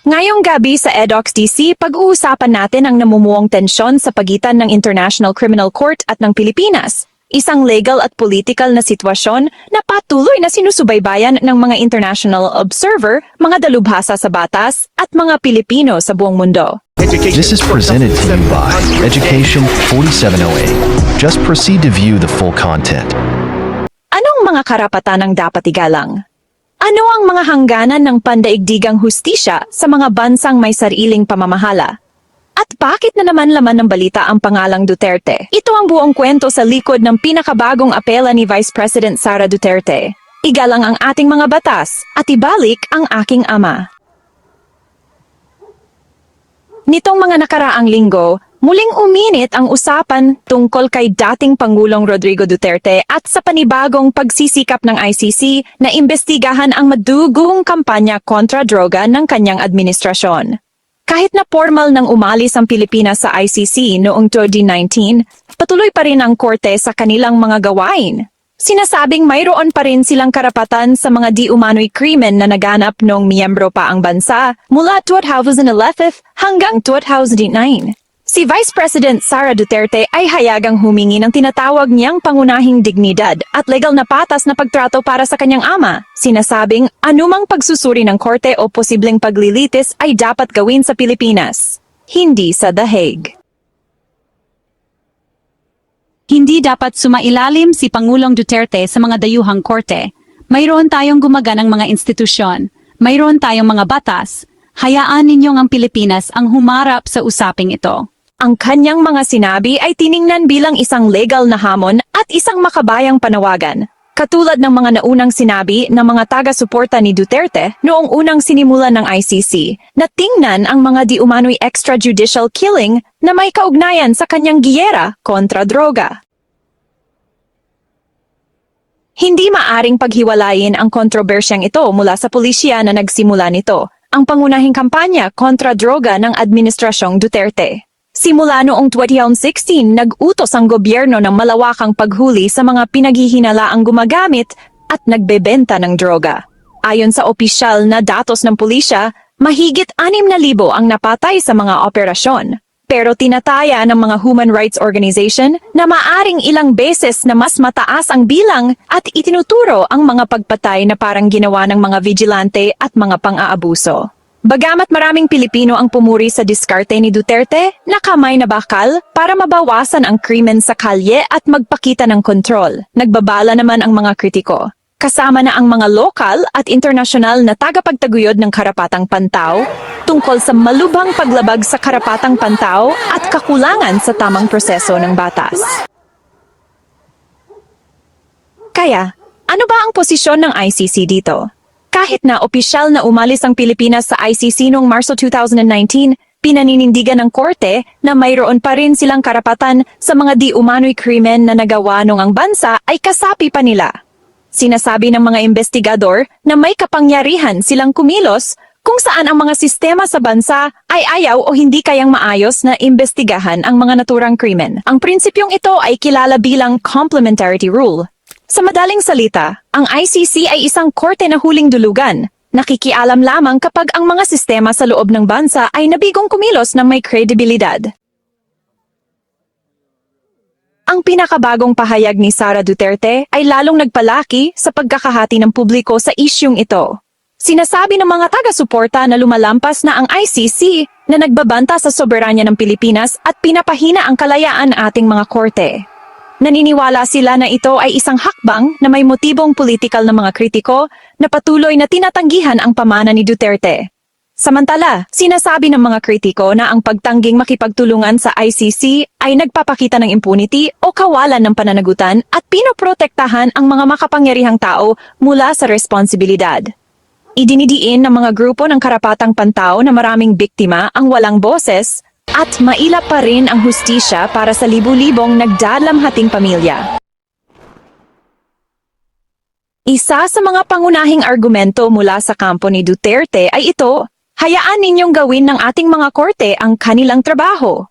Ngayong gabi sa EDOX DC, pag-uusapan natin ang namumuong tensyon sa pagitan ng International Criminal Court at ng Pilipinas. Isang legal at political na sitwasyon na patuloy na sinusubaybayan ng mga international observer, mga dalubhasa sa batas, at mga Pilipino sa buong mundo. This is presented to you by Education 4708. Just proceed to view the full content. Anong mga karapatan ang dapat igalang? Ano ang mga hangganan ng pandaigdigang hustisya sa mga bansang may sariling pamamahala? At bakit na naman laman ng balita ang pangalang Duterte? Ito ang buong kwento sa likod ng pinakabagong apela ni Vice President Sara Duterte. Igalang ang ating mga batas at ibalik ang aking ama. Nitong mga nakaraang linggo, muling uminit ang usapan tungkol kay dating Pangulong Rodrigo Duterte at sa panibagong pagsisikap ng ICC na imbestigahan ang madugong kampanya kontra droga ng kanyang administrasyon. Kahit na formal nang umalis ang Pilipinas sa ICC noong 2019, patuloy pa rin ang korte sa kanilang mga gawain. Sinasabing mayroon pa rin silang karapatan sa mga di umano'y krimen na naganap noong miyembro pa ang bansa mula 2011 hanggang 2009. Si Vice President Sara Duterte ay hayagang humingi ng tinatawag niyang pangunahing dignidad at legal na patas na pagtrato para sa kanyang ama. Sinasabing anumang pagsusuri ng korte o posibleng paglilitis ay dapat gawin sa Pilipinas, hindi sa The Hague. Hindi dapat sumailalim si Pangulong Duterte sa mga dayuhang korte. Mayroon tayong gumaganang mga institusyon. Mayroon tayong mga batas. Hayaan ninyong ang Pilipinas ang humarap sa usaping ito. Ang kanyang mga sinabi ay tiningnan bilang isang legal na hamon at isang makabayang panawagan. Katulad ng mga naunang sinabi ng mga taga-suporta ni Duterte noong unang sinimulan ng ICC na tingnan ang mga di umano'y extrajudicial killing na may kaugnayan sa kanyang giyera kontra droga. Hindi maaring paghiwalayin ang kontrobersyang ito mula sa pulisya na nagsimula nito, ang pangunahing kampanya kontra droga ng Administrasyong Duterte. Simula noong 2016, nag-utos ang gobyerno ng malawakang paghuli sa mga pinaghihinalaang gumagamit at nagbebenta ng droga. Ayon sa opisyal na datos ng pulisya, mahigit 6,000 ang napatay sa mga operasyon. Pero tinataya ng mga human rights organization na maaring ilang beses na mas mataas ang bilang at itinuturo ang mga pagpatay na parang ginawa ng mga vigilante at mga pang-aabuso. Bagamat maraming Pilipino ang pumuri sa diskarte ni Duterte, nakamay na bakal para mabawasan ang krimen sa kalye at magpakita ng kontrol. Nagbabala naman ang mga kritiko. Kasama na ang mga lokal at internasyonal na tagapagtaguyod ng karapatang pantao tungkol sa malubhang paglabag sa karapatang pantao at kakulangan sa tamang proseso ng batas. Kaya, ano ba ang posisyon ng ICC dito? Kahit na opisyal na umalis ang Pilipinas sa ICC noong Marso 2019, pinaninindigan ng korte na mayroon pa rin silang karapatan sa mga di umano'y krimen na nagawa noong ang bansa ay kasapi pa nila. Sinasabi ng mga investigador na may kapangyarihan silang kumilos kung saan ang mga sistema sa bansa ay ayaw o hindi kayang maayos na imbestigahan ang mga naturang krimen. Ang prinsipyong ito ay kilala bilang complementarity rule. Sa madaling salita, ang ICC ay isang korte na huling dulugan. Nakikialam lamang kapag ang mga sistema sa loob ng bansa ay nabigong kumilos ng may kredibilidad. Ang pinakabagong pahayag ni Sara Duterte ay lalong nagpalaki sa pagkakahati ng publiko sa isyung ito. Sinasabi ng mga taga-suporta na lumalampas na ang ICC na nagbabanta sa soberanya ng Pilipinas at pinapahina ang kalayaan ating mga korte. Naniniwala sila na ito ay isang hakbang na may motibong politikal na mga kritiko na patuloy na tinatanggihan ang pamana ni Duterte. Samantala, sinasabi ng mga kritiko na ang pagtangging makipagtulungan sa ICC ay nagpapakita ng impunity o kawalan ng pananagutan at pinoprotektahan ang mga makapangyarihang tao mula sa responsibilidad. Idinidiin ng mga grupo ng karapatang pantao na maraming biktima ang walang boses at mailap pa rin ang hustisya para sa libu-libong nagdalamhating pamilya. Isa sa mga pangunahing argumento mula sa kampo ni Duterte ay ito, hayaan ninyong gawin ng ating mga korte ang kanilang trabaho.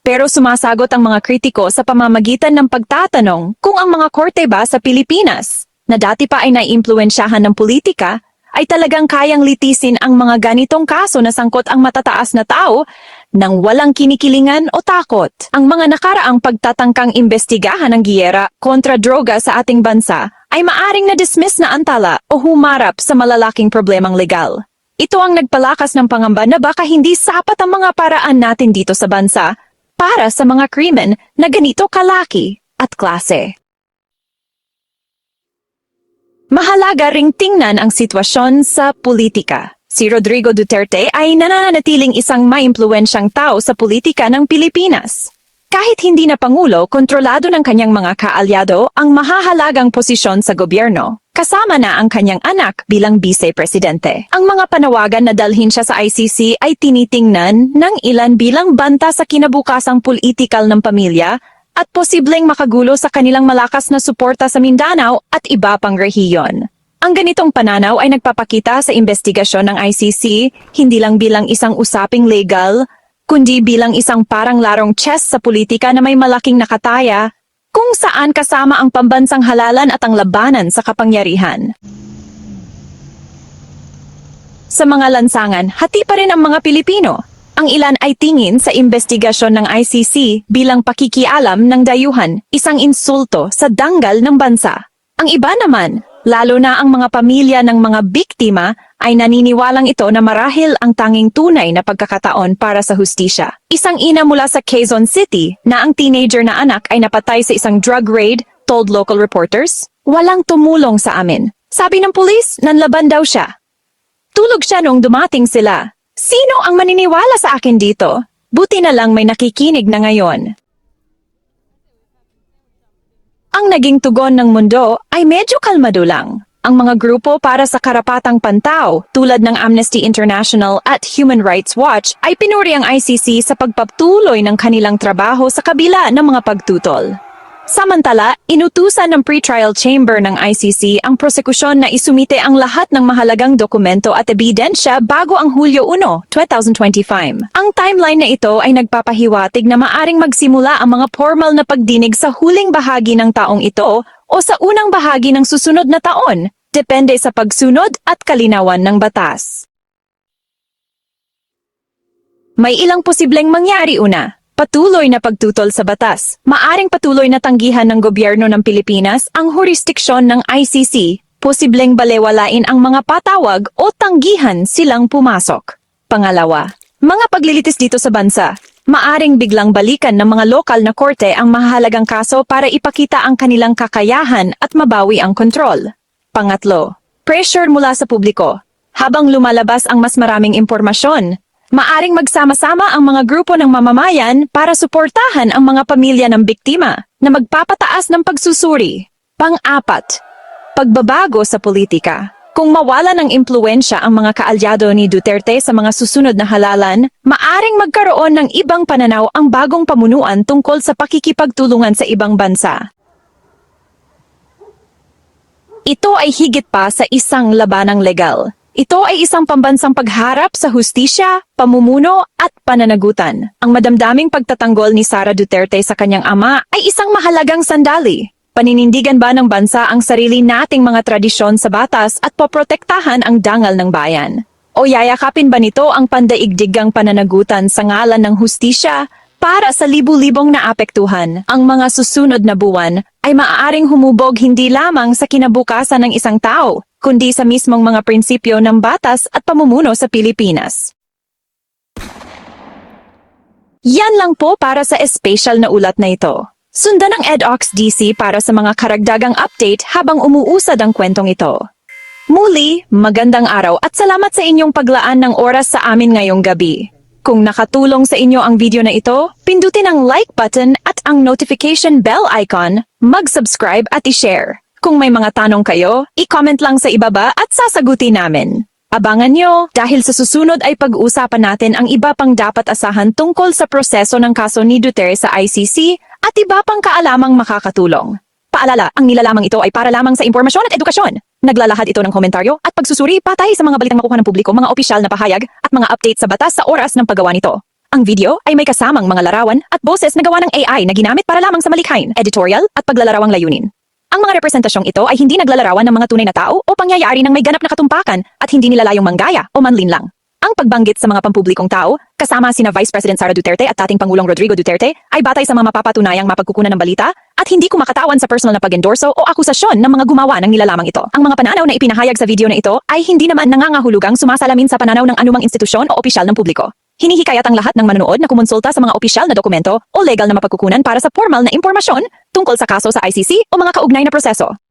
Pero sumasagot ang mga kritiko sa pamamagitan ng pagtatanong kung ang mga korte ba sa Pilipinas, na dati pa ay naiimpluwensyahan ng politika, ay talagang kayang litisin ang mga ganitong kaso na sangkot ang matataas na tao nang walang kinikilingan o takot. Ang mga nakaraang pagtatangkang imbestigahan ng giyera kontra droga sa ating bansa ay maaring na-dismiss na antala o humarap sa malalaking problemang legal. Ito ang nagpalakas ng pangamba na baka hindi sapat ang mga paraan natin dito sa bansa para sa mga krimen na ganito kalaki at klase. Mahalaga ring tingnan ang sitwasyon sa politika. Si Rodrigo Duterte ay nananatiling isang maimpluwensyang tao sa politika ng Pilipinas. Kahit hindi na pangulo, kontrolado ng kanyang mga kaalyado ang mahahalagang posisyon sa gobyerno. Kasama na ang kanyang anak bilang vice-presidente. Ang mga panawagan na dalhin siya sa ICC ay tinitingnan ng ilan bilang banta sa kinabukasang politikal ng pamilya at posibleng makagulo sa kanilang malakas na suporta sa Mindanao at iba pang rehiyon. Ang ganitong pananaw ay nagpapakita sa investigasyon ng ICC hindi lang bilang isang usaping legal, kundi bilang isang parang larong chess sa politika na may malaking nakataya, kung saan kasama ang pambansang halalan at ang labanan sa kapangyarihan. Sa mga lansangan, hati pa rin ang mga Pilipino. Ang ilan ay tingin sa investigasyon ng ICC bilang pakikialam ng dayuhan, isang insulto sa danggal ng bansa. Ang iba naman, lalo na ang mga pamilya ng mga biktima, ay naniniwalang ito na marahil ang tanging tunay na pagkakataon para sa hustisya. Isang ina mula sa Quezon City na ang teenager na anak ay napatay sa isang drug raid, told local reporters, "Walang tumulong sa amin." Sabi ng pulis, nanlaban daw siya. Tulog siya nung dumating sila. Sino ang maniniwala sa akin dito? Buti na lang may nakikinig na ngayon. Ang naging tugon ng mundo ay medyo kalmado lang. Ang mga grupo para sa karapatang pantao tulad ng Amnesty International at Human Rights Watch ay pinuri ang ICC sa pagpatuloy ng kanilang trabaho sa kabila ng mga pagtutol. Samantala, inutusan ng pre-trial chamber ng ICC ang prosekusyon na isumite ang lahat ng mahalagang dokumento at ebidensya bago ang Hulyo 1, 2025. Ang timeline na ito ay nagpapahiwatig na maaring magsimula ang mga formal na pagdinig sa huling bahagi ng taong ito o sa unang bahagi ng susunod na taon, depende sa pagsunod at kalinawan ng batas. May ilang posibleng mangyari. Una, patuloy na pagtutol sa batas. Maaring patuloy na tanggihan ng gobyerno ng Pilipinas ang jurisdiksyon ng ICC, posibleng balewalain ang mga patawag o tanggihan silang pumasok. Pangalawa, mga paglilitis dito sa bansa. Maaring biglang balikan ng mga lokal na korte ang mahalagang kaso para ipakita ang kanilang kakayahan at mabawi ang kontrol. Pangatlo, pressure mula sa publiko. Habang lumalabas ang mas maraming impormasyon, maaring magsama-sama ang mga grupo ng mamamayan para suportahan ang mga pamilya ng biktima na magpapataas ng pagsusuri. Pang-apat, pagbabago sa politika. Kung mawala ng impluwensya ang mga kaalyado ni Duterte sa mga susunod na halalan, maaring magkaroon ng ibang pananaw ang bagong pamunuan tungkol sa pakikipagtulungan sa ibang bansa. Ito ay higit pa sa isang labanang legal. Ito ay isang pambansang pagharap sa hustisya, pamumuno at pananagutan. Ang madamdaming pagtatanggol ni Sara Duterte sa kanyang ama ay isang mahalagang sandali. Paninindigan ba ng bansa ang sarili nating mga tradisyon sa batas at poprotektahan ang dangal ng bayan? O yayakapin ba nito ang pandaigdigang pananagutan sa ngalan ng hustisya? Para sa libu-libong naapektuhan, ang mga susunod na buwan ay maaaring humubog hindi lamang sa kinabukasan ng isang tao, kundi sa mismong mga prinsipyo ng batas at pamumuno sa Pilipinas. Yan lang po para sa espesyal na ulat na ito. Sundan ang EDOX DC para sa mga karagdagang update habang umuusad ang kwentong ito. Muli, magandang araw at salamat sa inyong paglaan ng oras sa amin ngayong gabi. Kung nakatulong sa inyo ang video na ito, pindutin ang like button at ang notification bell icon, mag-subscribe at i-share. Kung may mga tanong kayo, i-comment lang sa ibaba at sasagutin namin. Abangan nyo, dahil sa susunod ay pag-uusapan natin ang iba pang dapat asahan tungkol sa proseso ng kaso ni Duterte sa ICC at iba pang kaalamang makakatulong. Paalala, ang nilalamang ito ay para lamang sa impormasyon at edukasyon. Naglalahad ito ng komentaryo at pagsusuri patay sa mga balitang makuha ng publiko, mga opisyal na pahayag at mga update sa batas sa oras ng paggawa nito. Ang video ay may kasamang mga larawan at boses na gawa ng AI na ginamit para lamang sa malikhain, editorial at paglalarawang layunin. Ang mga representasyong ito ay hindi naglalarawan ng mga tunay na tao o pangyayari ng may ganap na katumpakan at hindi nilalayong manggaya o manlinlang. Ang pagbanggit sa mga pampublikong tao, kasama sina Vice President Sara Duterte at dating Pangulong Rodrigo Duterte, ay batay sa mga mapapatunayang mapagkukunan ng balita at hindi kumakatawan sa personal na pag-endorso o akusasyon ng mga gumawa ng nilalamang ito. Ang mga pananaw na ipinahayag sa video na ito ay hindi naman nangangahulugang sumasalamin sa pananaw ng anumang institusyon o opisyal ng publiko. Hinihikayat ang lahat ng manonood na kumonsulta sa mga opisyal na dokumento o legal na mapagkukunan para sa formal na impormasyon tungkol sa kaso sa ICC o mga kaugnay na proseso.